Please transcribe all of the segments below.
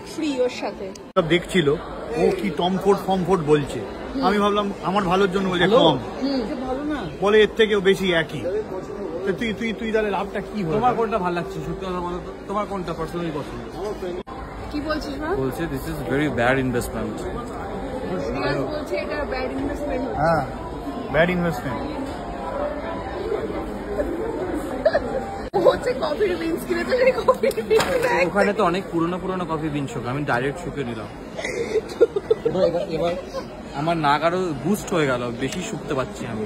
Bag free ওর সাথে। সব দেখছিল ও কি টমফোর্ড বলছে, আমি ভাবলাম আমার ভালোর জন্য বলছে কম, ভালো না বলে এর থেকেও বেশি একই। তুই তাহলে লাভটা কি হবে? তোমার কোনটা ভালো লাগছে সত্যি কথা বলো তো, তোমার কোনটা পার্সোনালি পছন্দ? কি বলছিস মা? বলছে this is very bad investment. বলছে এটা ব্যাড ইনভেস্টমেন্ট। হ্যাঁ, ব্যাড ইনভেস্টমেন্ট। হচ্ছে কফির বিনস কিনেছে, সেই কফির বিনস ওখানে তো অনেক পুরনো কফি বিন শুক, আমি ডাইরেক্ট শুকে নিলাম। এবার আমার নাক আরো বুস্ট হয়ে গেল, বেশি শুকতে পারছি আমি।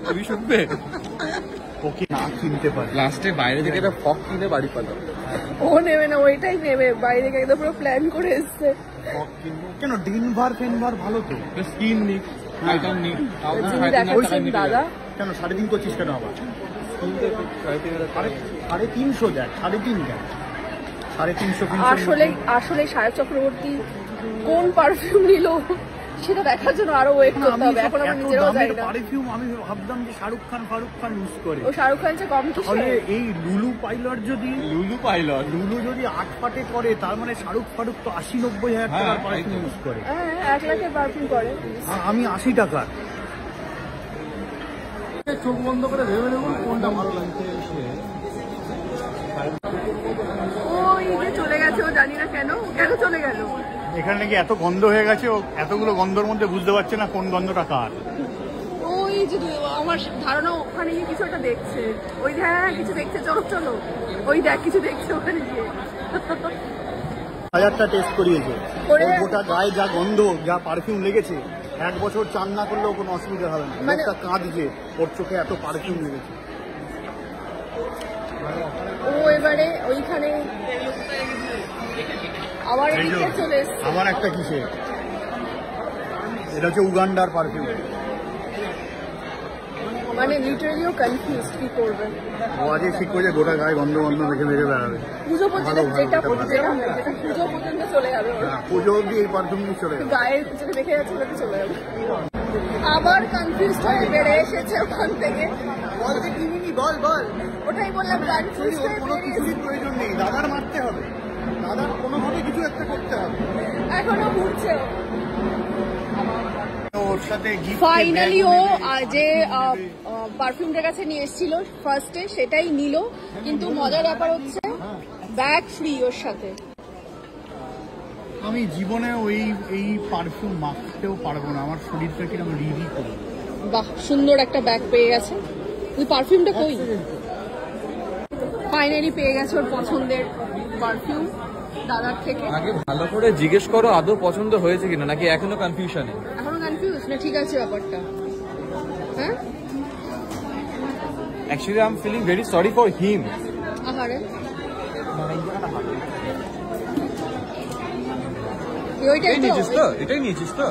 তুমি শুকবে? ওকে না কিনতে পারে, লাস্টে বাইরে থেকে একটা ফক কিনে বাড়ি পালাম। ও নেবে না, ওইটাই নেবে, বাইরে থেকে একদম পুরো প্ল্যান করে এসছে। কেন ডেনভার ভালো তো, স্কিন নিক, আইটেম নিক, দাদা কেন 3.5 করছিস কেন আবার? 350 দেখ, 3.5 দেখ, 350। আসলে সায়ক চক্রবর্তী কোন পারফিউম নিল সেটা দেখার জন্য আরো ওয়েট করতে হবে। এখন আমি নিজেরাও জানি না পারফিউম, আমি ভাবতাম যে শাহরুখ খান ইউজ করে। ও শাহরুখ খান চেয়ে কম কিছু। তাহলে এই লুলু পাইলট যদি 8 পাটে করে, তার মানে শাহরুখ তো 80-90 হাজার টাকার পারফিউম ইউজ করে। হ্যাঁ, 1 লাখের পারফিউম করে। আমি 80 টাকার। চোখ বন্ধ করে ভেবে নেব কোনটা ভালো লাগছে। ওই যে চলে গেছে, ও জানি না কেন চলে গেল। এখানে নাকি এত গন্ধ হয়ে গেছে, ও এতগুলো গন্ধর মধ্যে বুঝতে পারছে না কোন গন্ধটা কার। ওই যে আমার ধারণা ওখানে গিয়ে কিছু একটা দেখছে, ওই হ্যাঁ কিছু দেখছে, চলো ওই দেখ কিছু দেখছে ওখানে গিয়ে। 1000টা টেস্ট করিয়েছে, গোটা গায়ে যা গন্ধ, যা পারফিউম লেগেছে, 1 বছর চান না করলেও কোনো অসুবিধা হবে না। মানে কাঁদছে, ওর চোখে এত পারফিউম লেগেছে। ও এবারে ওইখানে আবার এদিকে চলে এসছে। আবার একটা কিসে, এটা হচ্ছে উগান্ডার পারফিউম। মানে লিটারালি ও কনফিউজ কি করবে। ও আজকে ঠিক করে গোটা গায়ে গন্ধ রেখে বেড়াবে। পুজো পর্যন্ত যেটা পুজো পর্যন্ত চলে যাবে, পুজো অব্দি এই পারফিউম নিয়ে চলে যাবে। গায়ে যেটা দেখে যাচ্ছে ওটা চলে যাবে। আবার কনফিউজ হয়ে বেড়ে এসেছে ওখান থেকে। বল ওটাই বললাম, কনফিউজ হয়ে কোনো কিছুর প্রয়োজন নেই, দাদার মারতে হবে, দাদার কোনোভাবে কিছু একটা করতে হবে। এখনো ঘুরছে। ওর সাথে ফাইনালি ও যে পারফিউমটার কাছে নিয়ে এসেছিল ফার্স্টে, সেটাই নিল। কিন্তু মজার ব্যাপার হচ্ছে ব্যাগ ফ্রি ওর সাথে। আমি জীবনে এই পারফিউম মাখতেও পারবো না, আমার শরীরটা কিরকম রিরি করবে। বাহ, সুন্দর একটা ব্যাগ পেয়ে গেছে। ওই পারফিউমটা কই? ফাইনালি পেয়ে গেছে ওর পছন্দের পারফিউম দাদার থেকে। আগে ভালো করে জিজ্ঞেস করো আদৌ পছন্দ হয়েছে কিনা, নাকি এখনো কনফিউশনে? এখনো কনফিউজ না? ঠিক আছে ব্যাপারটা। হ্যাঁ, actually I am feeling very sorry for him. আহারে এটাই নিয়েছিস তো? এটাই নিয়েছিস তো?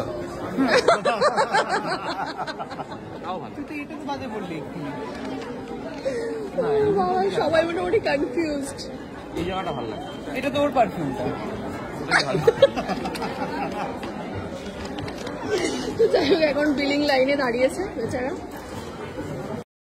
সবাই মোটামুটি কনফিউজড। এই জায়গাটা ভালো লাগে, এটা তো ওর পারফিউমটা। যাই হোক, এখন বিলিং লাইনে দাঁড়িয়েছে বেচারা।